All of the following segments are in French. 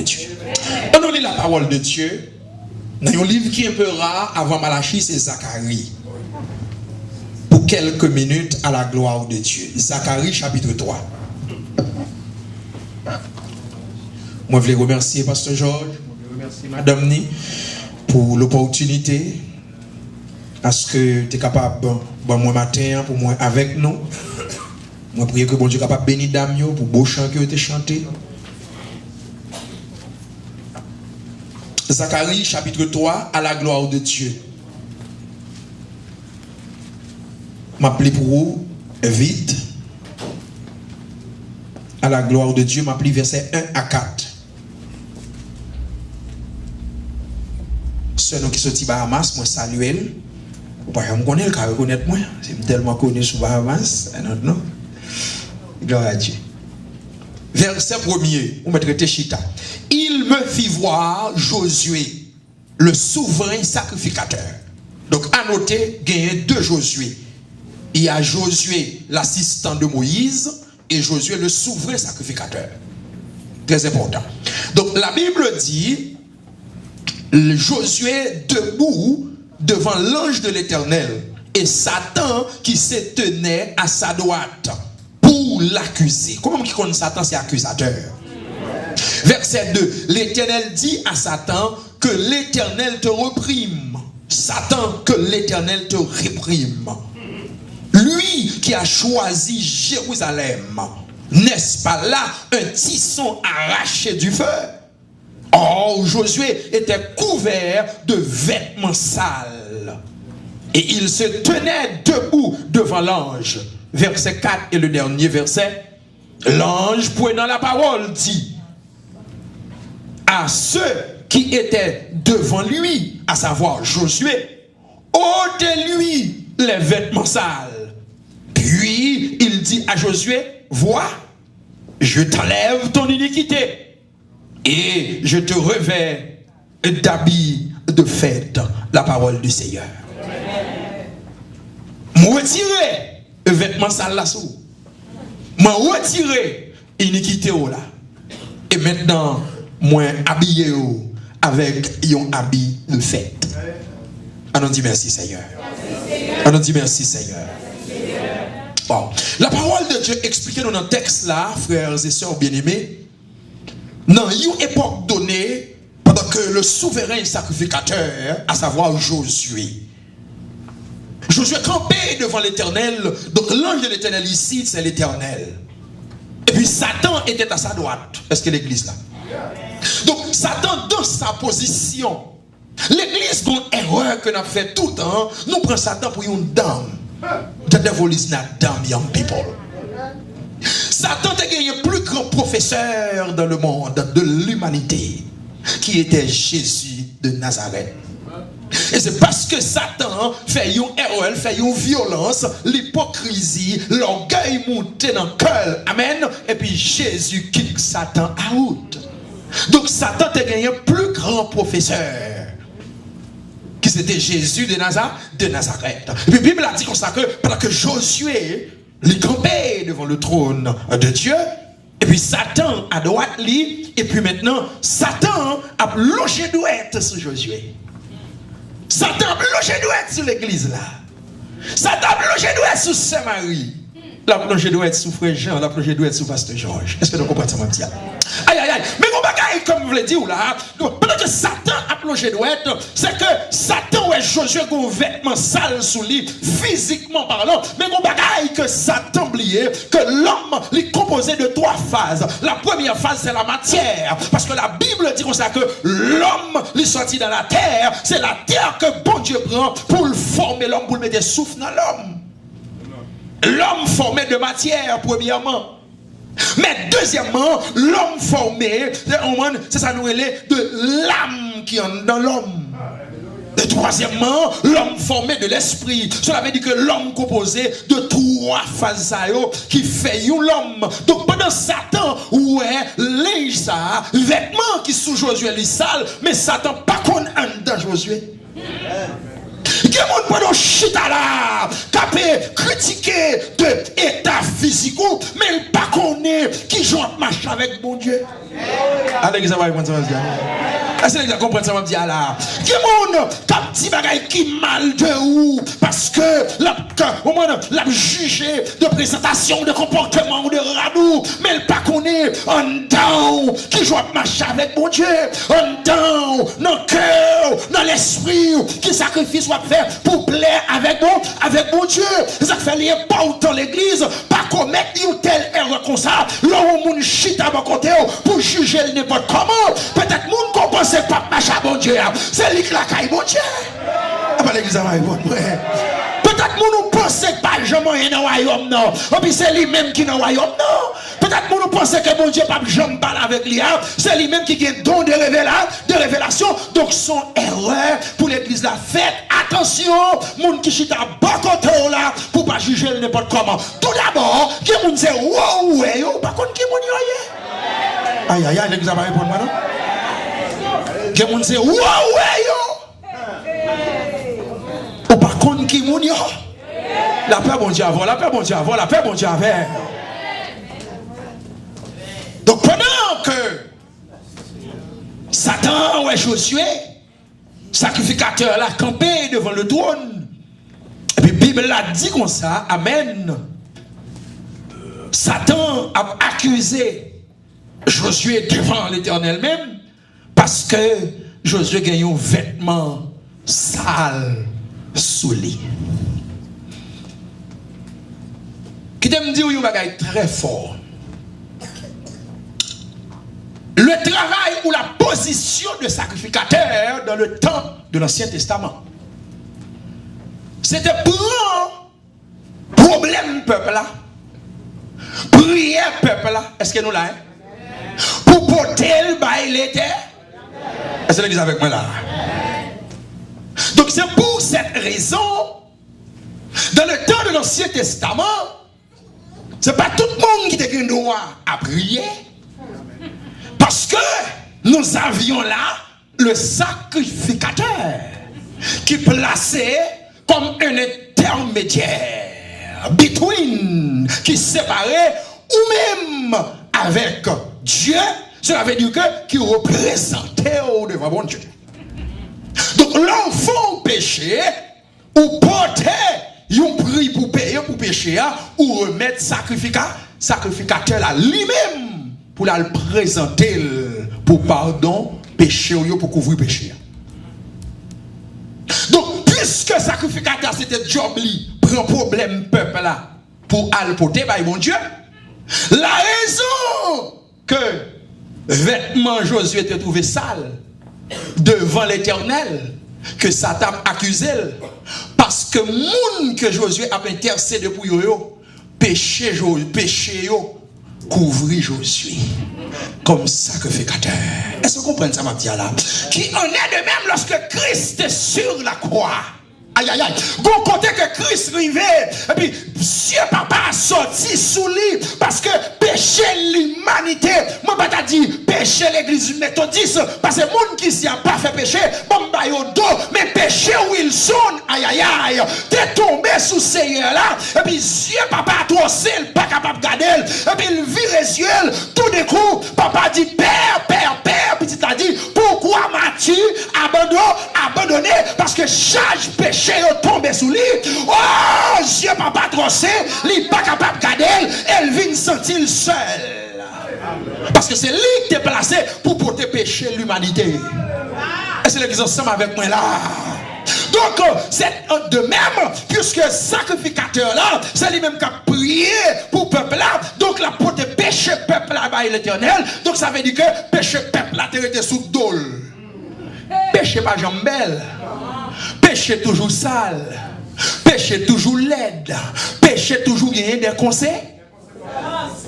Dieu. On lit la parole de Dieu dans un livre qui est un peu rare avant Malachie, c'est Zacharie. Pour quelques minutes à la gloire de Dieu. Zacharie chapitre 3. Moi, je voulais remercier Pasteur Georges, je voulais remercier Madame Ni pour l'opportunité. Parce que tu es capable, bon, moi matin, pour moi avec nous. Moi, prier que bon Dieu est capable de bénir Damio pour beau chant que tu as chanté. Zacharie chapitre 3, à la gloire de Dieu. M'appeler pour vous, vite. À la gloire de Dieu, m'appeler verset 1 à 4. Ceux qui sont Bahamas, moi salue elle. Je me connais, car reconnaître moi. C'est tellement connu sur Bahamas. Non. Gloire à Dieu. Verset 1er, on va traiter Chita. Il me fit voir Josué, le souverain sacrificateur. Donc, à noter, il y a deux Josué. Il y a Josué, l'assistant de Moïse, et Josué, le souverain sacrificateur. Très important. Donc, la Bible dit, Josué debout devant l'ange de l'Éternel, et Satan qui se tenait à sa droite pour l'accuser. Comment qui connaît Satan, c'est accusateur? Verset 2. L'Éternel dit à Satan que l'Éternel te réprime. Satan, que l'Éternel te réprime. Lui qui a choisi Jérusalem, n'est-ce pas là un tisson arraché du feu? Or, Josué était couvert de vêtements sales. Et il se tenait debout devant l'ange. Verset 4 et le dernier verset. L'ange, prenant la parole, dit à ceux qui étaient devant lui, à savoir Josué, ôtez-lui les vêtements sales. Puis il dit à Josué, vois, je t'enlève ton iniquité et je te revêts d'habits de fête. La parole du Seigneur. Me retirer le vêtement sale là sous. Me retirer iniquité là. Et maintenant, moi habillé avec un habit de fête. On dit merci Seigneur. On dit merci Seigneur. Bon. La parole de Dieu expliquée dans le texte là, frères et sœurs bien-aimés, dans une époque donnée, pendant que le souverain sacrificateur, à savoir Josué campait devant l'Éternel. Donc l'ange de l'Éternel ici, c'est l'Éternel. Et puis Satan était à sa droite. Est-ce que l'église là? Donc Satan dans sa position. L'église, une erreur que nous avons fait tout le temps, nous prenons Satan pour une dame. The devil is not dumb, young people. Satan a gagné le plus grand professeur dans le monde, de l'humanité, qui était Jésus de Nazareth. Et c'est parce que Satan fait une erreur, fait une violence, l'hypocrisie, l'orgueil monté dans le cœur. Amen. Et puis Jésus kick Satan out. Donc Satan a gagné le plus grand professeur, qui c'était Jésus de Nazareth. Et puis la Bible a dit comme ça que pendant que Josué les campait devant le trône de Dieu, et puis Satan à droite lui, et puis maintenant Satan a logé douette sur Josué. Satan a logé douette sur l'église là. Satan a logé douette sur Saint-Marie. La plongée doit être sous Frère Jean, la plongée doit être sous Pasteur Georges. Est-ce que vous comprenez ça, mon petit? Aïe, aïe, aïe. Mais mon bagaille, comme vous le dites là, pendant que Satan a plongé doit être, c'est que Satan ou Josué qui ont vêtements sales sous lui, physiquement parlant. Mais mon bagaille que Satan oubliait, que l'homme est composé de trois phases. La première phase, c'est la matière. Parce que la Bible dit comme ça que l'homme est sorti dans la terre. C'est la terre que bon Dieu prend pour le former l'homme, pour le mettre des souffles dans l'homme. L'homme formé de matière, premièrement. Mais deuxièmement, l'homme formé, c'est ça nous relève de l'âme qui est dans l'homme. Et troisièmement, l'homme formé de l'esprit. Cela veut dire que l'homme composé de trois phases qui fait l'homme. Donc pendant Satan, ouais, les ça, vêtements qui sous Josué les sales, mais Satan pas qu'on en dans Josué. monde pendant chita là, capé critiquer de état physique, mais il pas connaît qui joue marche avec bon Dieu. Allez, ça va comprendre ça, est-ce que vous comprenez ça, dit là? Qui monde qui bagaille qui mal de ou parce que la jugé de présentation, de comportement ou de radou, mais il pas connaît en dedans qui joue marcher avec mon Dieu, en dedans, dans le cœur, dans l'esprit, qui sacrifice soit faire pour plaire avec mon Dieu. Ça fait lier pas autant l'église, pas commettre une telle erreur comme ça, là où mon chita à côté pour juger n'importe comment. Peut-être moun qu'on pense pas marcher à bon Dieu, c'est lui qui la caille bon Dieu. L'église va bon peut-être nous pensons pas jamais dans le royaume non, et puis c'est lui-même qui est dans le royaume non. Peut-être nous pensons que bon Dieu pas jamais parler avec lui, c'est lui-même qui a don de révélation. Donc son erreur pour l'église la fête. Attention, moun qui chita bon côté là pour pas juger n'importe comment. Tout d'abord, qui moun dit wow yo, par contre qui moun yo aïe l'église va répondre moi non. Qui moun dit wow yo. Ou par contre qui moun yo. La paix bon Dieu avant, la paix bon Dieu avant, la paix bon Dieu avant. Donc pendant que Satan ou Josué, sacrificateur là, campé devant le trône, et puis la Bible l'a dit comme ça, amen. Satan a accusé Josué devant l'Éternel même, parce que Josué gagne un vêtement sale sous lui. Qui t'aime dire un bagage très fort. Le travail ou la position de sacrificateur dans le temps de l'Ancien Testament, c'était pour problème peuple là, prière peuple là, est-ce que nous là, pour porter le bail l'été, est-ce que vous avec moi là? Donc c'est pour cette raison, dans le temps de l'Ancien Testament, c'est pas tout le monde qui était droit à prier. Parce que nous avions là le sacrificateur qui plaçait comme un intermédiaire between, qui séparait ou même avec Dieu. Cela veut dire que qui représentait au devant bon Dieu. Donc l'enfant péché ou porter un prix pour payer pour pécher ou remettre sacrificateur là lui-même pour la présenter pour pardon péché ou pour couvrir péché. Donc puisque sacrificateur c'était job li prend problème peuple là pour aller porter par mon Dieu, la raison que vêtements Josué était trouvé sale devant l'Éternel, que Satan accusé parce que moun que Josué a intercédé pour yo péché yo couvrir Josué comme sacrificateur. Est-ce que vous comprenez ça, ma petite là? Qui en est de même lorsque Christ est sur la croix. Aïe aïe aïe. Bon côté que Christ arrivait, et puis Dieu papa a sorti sous lui parce que péché l'humanité. Moi pas t'a dit péché l'église méthodiste parce que monde qui s'y a pas fait péché, bon ba yo do, mais péché Wilson, aïe aïe aïe, t'es tombé sous Seigneur là, et puis Dieu papa a trossé, pas capable de garder, et puis il vire les yeux, tout d'un coup, papa dit père, puis il t'a dit pourquoi m'as-tu abandonné parce que chaque péché est tombé sous lui. Oh, Dieu papa trossé, il n'est pas capable de garder, elle vient sentir seule. Parce que c'est lui qui est placé pour porter péché l'humanité. Est-ce que l'église ensemble avec moi là? Donc, c'est de même, puisque sacrificateur là, c'est lui-même qui a prié pour le peuple là. Donc, la porte péché peuple là, by l'Éternel. Donc, ça veut dire que péché peuple là, tu es sous dol. Péché pas jambelle. Péché toujours sale. Péché toujours laide. Péché toujours gagner des conséquences.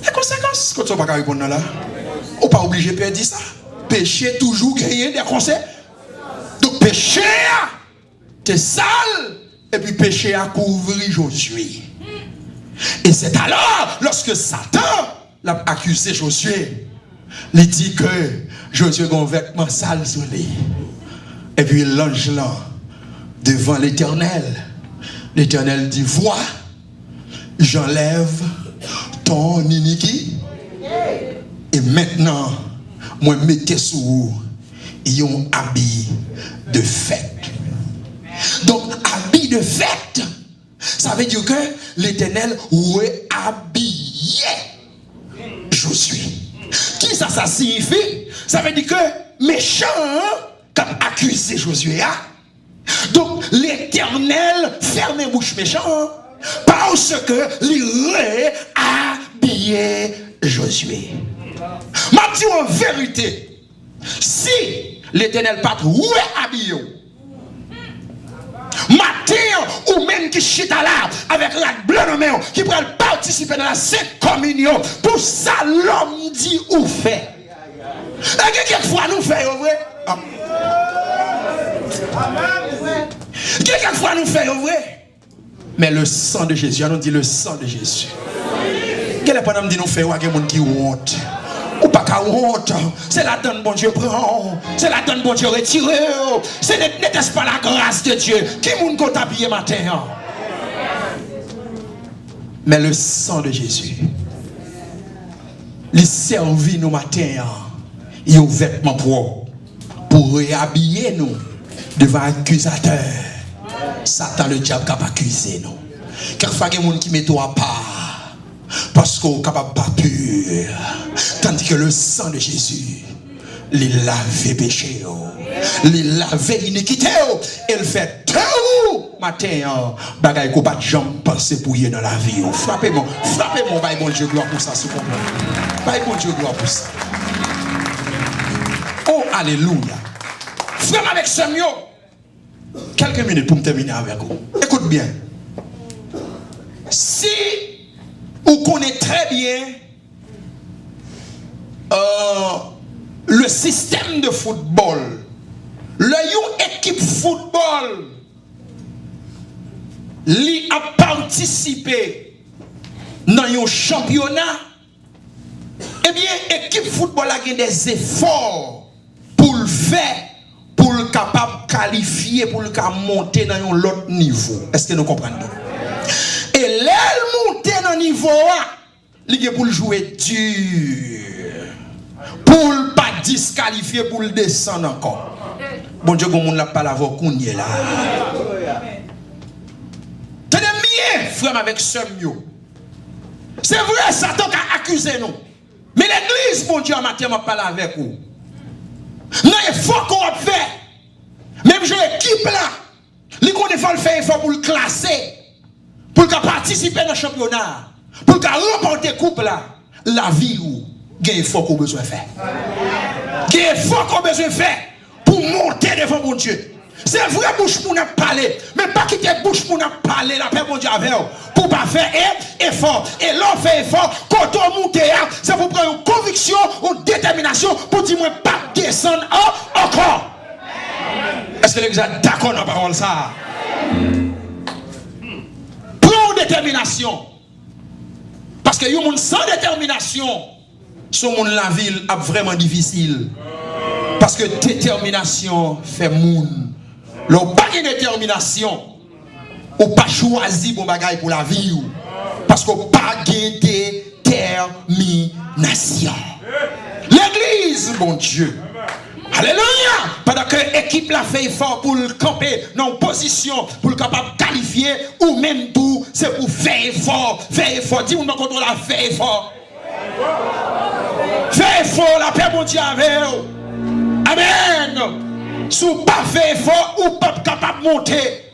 Les conséquences, quand tu ne vas pas répondre là, on n'est pas obligé de perdre ça. Péché toujours gagner des conséquences. Donc, péché, c'est sale. Et puis, péché a couvert Josué. Et c'est alors, lorsque Satan l'a accusé Josué, il dit que Josué a un vêtement sale sur lui. Et puis, l'ange là devant l'Éternel. L'Éternel dit, vois, j'enlève ton iniquité. Et maintenant, moi mettez sous vous un habit de fête. Donc, habit de fête, ça veut dire que l'Éternel est habillé Josué. Qui ça signifie? Ça veut dire que méchant qui a accusé Josué. Donc, l'Éternel ferme les bouches méchants parce que l'il habillé Josué. Ma dit en vérité, si l'Éternel pas habillé, matin ou même qui chita là avec la blanc main qui pourrait participer dans la sainte communion, pour ça l'homme dit ou fait. Et quelquefois nous faisons vrai. Quelquefois nous faisons vrai. Mais le sang de Jésus, on nous dit le sang de Jésus. Quel est le problème de nous faire des gens qui honte? Ou pas qu'à honte, c'est la donne bon Dieu prend, c'est la donne bon Dieu retire, n'est-ce pas la grâce de Dieu qui moun qu'on t'habille matin? Mais le sang de Jésus, il servit nous matin, il a vêtement pour réhabiller nous devant l'accusateur. Satan le diable qui a accusé nous. Quelquefois il y a des gens qui mettent à part. Parce qu'on est capable de pas pur. Tandis que le sang de Jésus, il lave péché, il lave iniquité, il fait tout matin. Bagaille qu'on pas de jambes penser pour y dans la vie. Frappez-moi, baille bon Dieu gloire pour ça, s'il vous plaît. Baille bon Dieu gloire pour ça. Oh, alléluia. Frère avec Samuel, quelques minutes pour me terminer avec vous. Écoute bien. Si on connaît très bien le système de football. L'équipe football qui a participé dans un championnat. Eh bien, l'équipe football a des efforts pour le faire, pour le capable qualifier, pour le capable monter dans un autre niveau. Est-ce que nous comprenons? Et l'aile monter dans le niveau, il est pour le jouer dur. Pour ne pas disqualifier, pour le descendre encore. Bon Dieu, on n'a pas la voix qu'on y est là. Tenez bien, frère, avec ce mieux. C'est vrai, Satan a accusé nous. Mais l'église, bon Dieu, en matin, m'a parlé avec vous. Non, il faut qu'on fait. Même j'ai l'équipe là. Il faut le faire effort pour le classer. Pour qu'elle participe dans le championnat, pour qu'elle remporte coupe là, la vie où il y a un effort qu'on a besoin de faire. Il y a un effort qu'on a besoin de faire pour monter devant mon Dieu. C'est vrai, bouche pour nous parler, mais pas quitter bouche pour nous parler, la paix mon Dieu avec vous, pour ne pas faire effort. Et l'on fait effort, quand on monte, c'est pour prendre une conviction, une détermination, pour dire moi pas descendre encore. Est-ce que l'église est d'accord dans la parole ça? Détermination. Parce que les gens sans détermination, ce monde la ville est vraiment difficile. Parce que détermination fait moun. L'on pas de détermination, ou pas choisi bon bagaille pour la vie. Parce qu'on pas de détermination. L'église, mon Dieu. Alléluia! Pendant que l'équipe l'a fait effort pour le camper dans une position pour le capable de qualifier, ou même tout, c'est pour faire effort. Faire effort. Dis-moi quand on a fait effort. Faire effort, la paix, mon Dieu, avec vous. Amen. Si vous pas fait effort, ou pas capable de monter.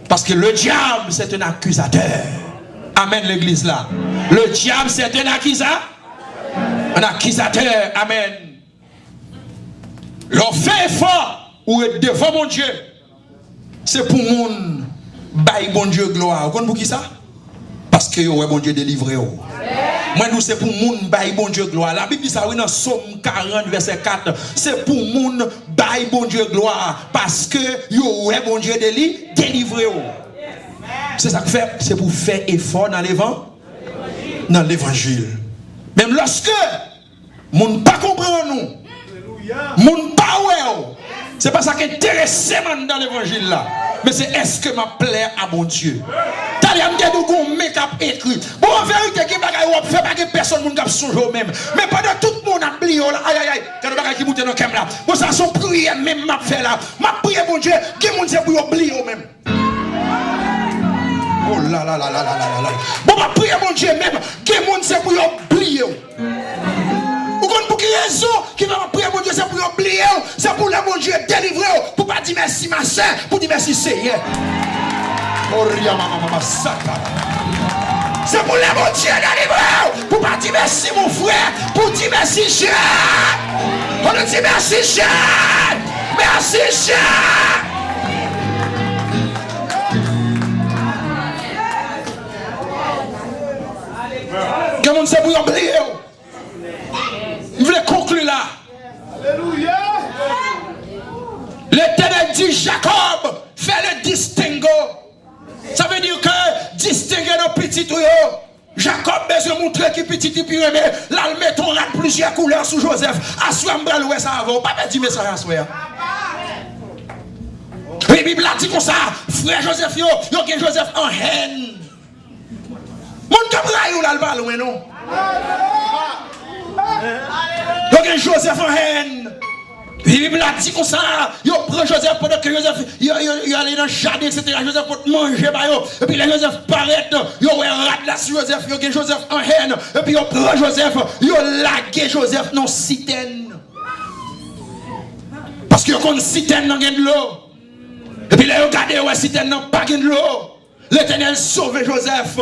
Parce que le diable, c'est un accusateur. Amen, l'église là. Le diable, c'est un accusateur. Un accusateur. Amen. L'on fait effort ou est devant mon Dieu. C'est pour mon bail bon Dieu gloire. Vous comprenez pour qui ça? Parce que ouais bon Dieu délivré. Moi nous c'est pour mon bail bon Dieu gloire. La Bible dit ça oui dans Somme 40 verset 4. C'est pour mon bail bon Dieu gloire parce que ouais bon Dieu délivré. C'est ça que fait, c'est pour faire effort dans l'évangile. Même lorsque mon pas comprend nous. Moun pa C'est pas ça qui intéresse dans l'évangile là. Mais c'est est-ce que ma plaît à mon Dieu? T'as dit, on make-up écrit. Bon, en vérité, qui fait pas que personne ne songe au même. Mais pendant tout le monde a oublié, aïe aïe aïe, quand on a qui monte dans le cam là. Bon, ça son prière même m'a fait là. M'a prié mon Dieu, qui monde c'est pour oublier au même. Oh là là là là là là là. Bon, m'a prié mon Dieu même, qui monde c'est pour oublier. Ou qu'on pour qui raison qui va prier mon Dieu, c'est pour oublier, c'est pour le mon Dieu délivrer, pour pas dire merci ma soeur, pour dire merci Seigneur. C'est pour le mon Dieu délivrer, pour pas dire merci mon frère, pour dire merci cher. On nous dit merci cher, merci cher. Comment c'est pour oublier? Je voulais conclure là. Alléluia. L'Éternel dit Jacob, fais le distinguo. Ça veut dire que distinguer nos petits tuyaux. Jacob besoin de montrer qui petit et puis mais là il met on a plusieurs couleurs sous Joseph. Assois m'bral ouais ça avant. Pas dire message à soi. La Bible a dit comme ça, frère Joseph yo gen Joseph en haine. Mon cabra yo là le pas loin non. Donc Joseph en haine. La Bible a dit comme ça. Il prend Joseph pendant que Joseph il allait dans le jardin, etc. Joseph pour manger. Et puis là Joseph paraît. Il rate là sur Joseph. Il a Joseph en haine. Et puis il prend Joseph. Il lague Joseph dans citerne. Parce qu'il y a une citerne dans de l'eau. Et puis là il regarde ouais citerne dans pas de l'eau. L'Éternel sauve Joseph.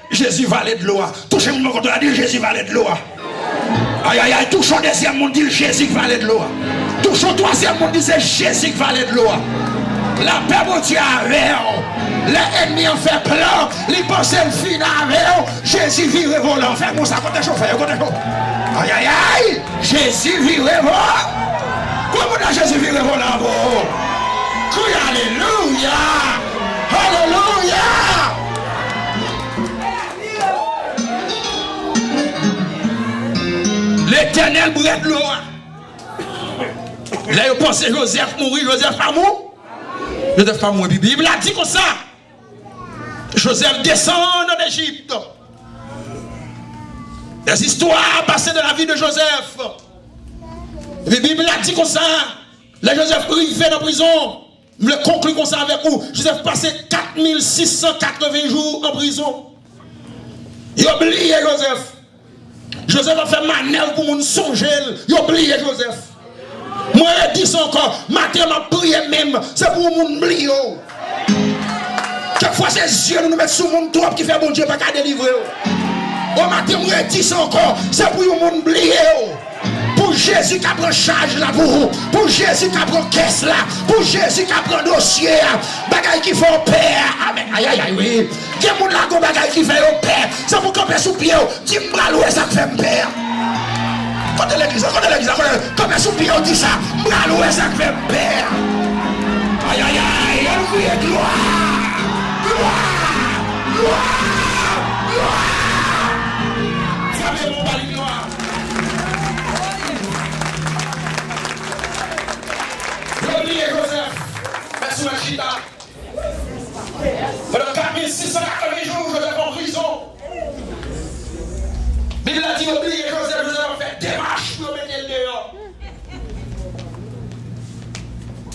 Jésus valait de l'eau. Touchez-moi quand on a dit Jésus valait de l'eau. Aïe aïe aïe, touche au deuxième monde dit Jésus qui valait de l'eau. Touche au troisième monde dit c'est Jésus qui valait de l'eau. La paix mon Dieu avec les ennemis ont fait plan, les pensées le fin avec Jésus vire volant. Fais moi ça côté chauffeur, côté chauffeur. Aïe aïe aïe, Jésus vire volant. Comment on a Jésus vire volant? Crie alléluia. Alléluia. L'Éternel brûle l'eau. Là, vous pensez Joseph mourir, Joseph pas mort. Joseph pas mort. La Bible a dit comme ça. Joseph descend en Égypte. Les histoires passées de la vie de Joseph. La Bible a dit comme ça. Là, Joseph arrivé dans la prison. Je le conclue comme ça avec vous. Joseph passait 4680 jours en prison. Il a oublié Joseph. Joseph a fait manœuvre pour nous songer. Il a oublié Joseph. Moi, je dis encore, matin, ma prière même, c'est pour nous oublier. Chaque fois, ces yeux nous mettent sur mon trop qui fait bon Dieu pas qu'à délivrer. Au matin, je dis encore, c'est pour nous oublier. Pour Jésus qui prend charge là pour vous. Pour Jésus qui prend caisse là. Pour Jésus qui prend dossier. Bagaille qui fait au père. Amen. Aïe aïe aïe oui. Quel monde là qui bagaille qui fait au père. C'est pour camper sous pied. Dis-moi où ça fait père. Quand l'église, camper sous pied, on dit ça. M'bral où ça fait père. Aïe aïe aïe. On crie gloire. Gloire. Gloire. Gloire. Ça fait mon bali gloire. Oubliez Joseph, merci Machita. Pendant 4680 jours, Joseph en prison. La Bible a dit oubliez Joseph, Joseph a fait démarche pour mettre le dehors.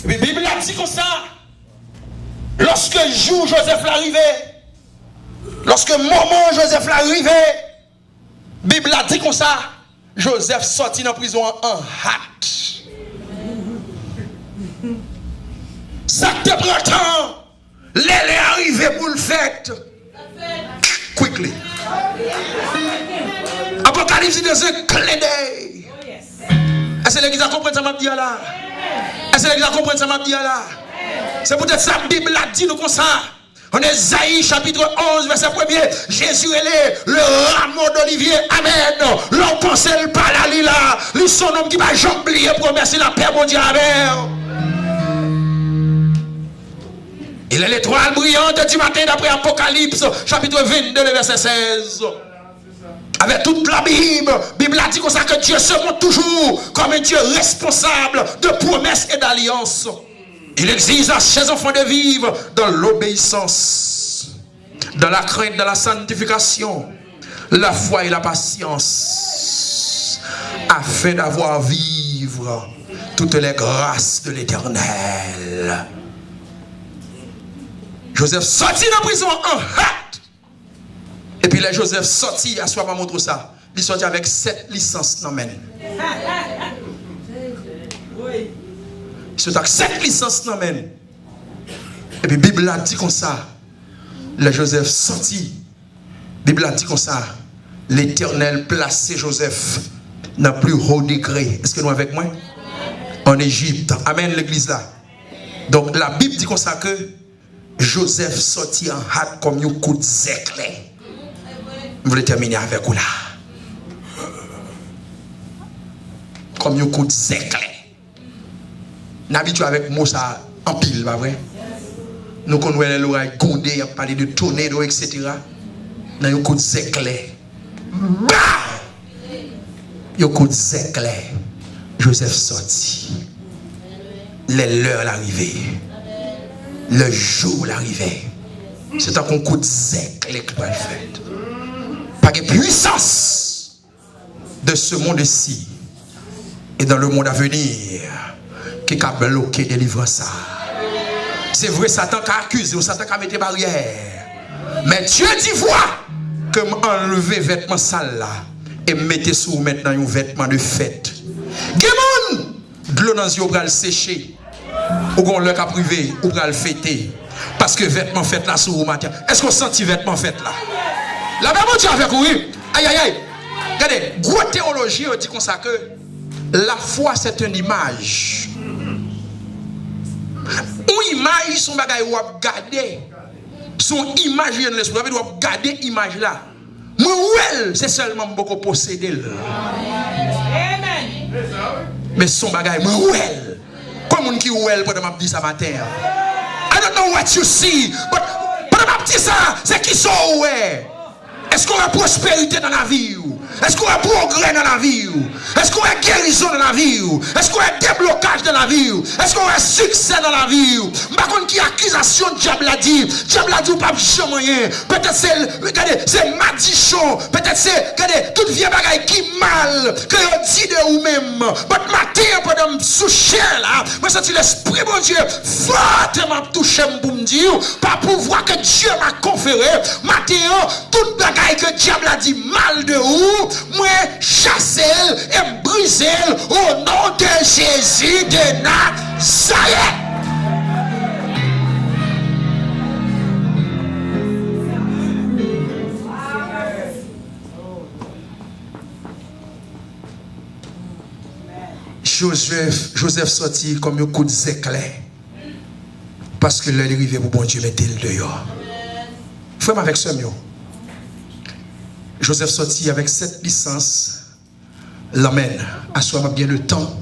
La Bible a dit comme ça. Lorsque le jour Joseph l'arrivait, lorsque le moment Joseph l'arrivait, la Bible a dit comme ça. Joseph sortit de la prison en hâte. Ça te prend temps. L'elle est arrivée pour le fait. Quickly. Apocalypse dit c'est un clin d'œil. Est-ce que l'église a compris ça m'a dit là? Est-ce que l'église a compris ça m'a dit là? C'est peut-être ça la Bible a dit nous comme ça. On est Isaïe chapitre 11 verset 1er. Jésus est le rameau d'olivier. Amen. L'on pensait le pas là, là. Lui son homme qui va jamais oublier pour remercier la paix mon Dieu. Amen. Il est l'étoile brillante du matin d'après Apocalypse, chapitre 22, verset 16. Avec toute la Bible a dit comme ça que Dieu se montre toujours comme un Dieu responsable de promesses et d'alliances. Il exige à ses enfants de vivre dans l'obéissance, dans la crainte, dans la sanctification, la foi et la patience, afin d'avoir vivre toutes les grâces de l'Éternel. Joseph sorti de la prison en hâte. Et puis là, Joseph sorti, à soi, ma montre ça. Il sorti avec 7 licences. Non, men. Il sorti avec 7 licences. Non, men. Et puis, Bible a dit comme ça. Le Joseph sorti. Bible a dit comme ça. L'Éternel placé Joseph dans le plus haut degré. Est-ce que nous avec moi? En Égypte. Amen, l'église là. Donc, la Bible dit comme ça que Joseph sorti en hâte comme un coup de zècle. Je voulais terminer avec vous là. Comme un coup de zècle. Nous habitués avec moi ça en pile, pas vrai? Nous connaissons l'oreille gondée, on parle de tornado, etc. Dans un coup de zècle. Un coup de zècle. Joseph sorti. L'heure l'arrivée. Le jour l'arrivée. C'est un coup de zècle qui va le faire. Pas de puissance de ce monde-ci et dans le monde à venir qui a bloqué délivrance. C'est vrai, Satan a accusé, Satan a mis des barrières. Mais Dieu dit voilà que m'enlever vêtements sales là et mettez sur maintenant un vêtement de fête. Gemon, de l'eau dans les yeux pour le sécher. Ou qu'on le cap privé ou pour le fêter. Parce que vêtements fête là sur vous matin. Est-ce qu'on sent vêtements fête là? La même chose avec vous. Aïe aïe aïe. Regardez, gros théologie on dit comme ça que la foi c'est une image. Une image son bagay ou regarder. Son image vient de l'esprit, vous doit garder image là. Moi c'est seulement beaucoup posséder. Amen. Mais son bagay moi comme on qui ouel pendant m'a dit ça matin. I don't know what you see, but pendant m'a dit ça, c'est qui sont ouais. Est-ce qu'on a prospérité dans la vie? Est-ce qu'on a progrès dans la vie? Est-ce qu'on a guérison dans la vie? Est-ce qu'on a déblocage dans la vie? Est-ce qu'on a succès dans la vie? Par contre, qui accusation diable a dit? Diable a dit ou pas moyen. Peut-être c'est madichon. Peut-être c'est toute vieille bagaille qui mal que on dit de ou même. Mais matin pendant me soucher là, moi senti l'esprit bon Dieu fortement touché pour me dire pas pouvoir que Dieu m'a conféré. Matin toute bagaille que diable a dit mal de ou moi chasser et briser au nom de Jésus de Nazareth. Joseph sorti comme un coup de zéclair parce que l'heure est arrivée pour bon Dieu mettre le dehors. Frère avec ce mieux. Joseph sorti avec 7 licences, l'amène. Assois-moi bien le temps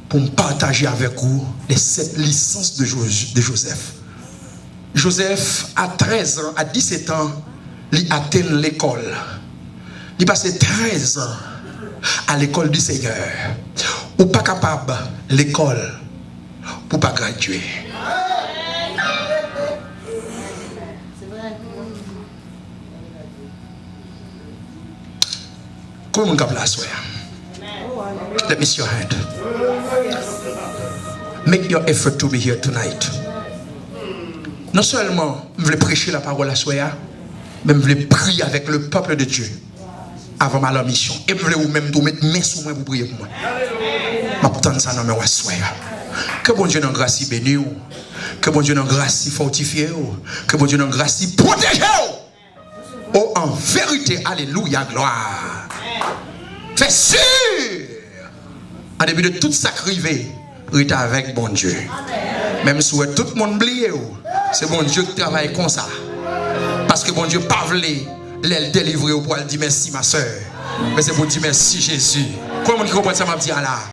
pour me partager avec vous les 7 licences de Joseph. Joseph, à 13 ans, à 17 ans, il atteint l'école. Il passe 13 ans à l'école du Seigneur. Ou pas capable l'école pour pas graduer. Comment on place? Let me see your hand. Make your effort to be here tonight. Non seulement je voulais prêcher la parole à soi, mais je voulais prier avec le peuple de Dieu avant ma mission. Et je voulais même mettre mes sous moi pour prier pour moi. Je ça dans mes soi. Que bon Dieu dans grâce béni, que bon Dieu dans grâce fortifié, que bon Dieu dans grâce protégé. Oh en vérité, alléluia, gloire. Fais sûr. En début de toute sacrivé, reste avec bon Dieu. Même si tout le monde oublie, c'est bon Dieu qui travaille comme ça. Parce que bon Dieu pas voulait les délivrer pour dire merci ma soeur. Mais c'est pour dire merci Jésus. Comment on comprend ça m'a dit là?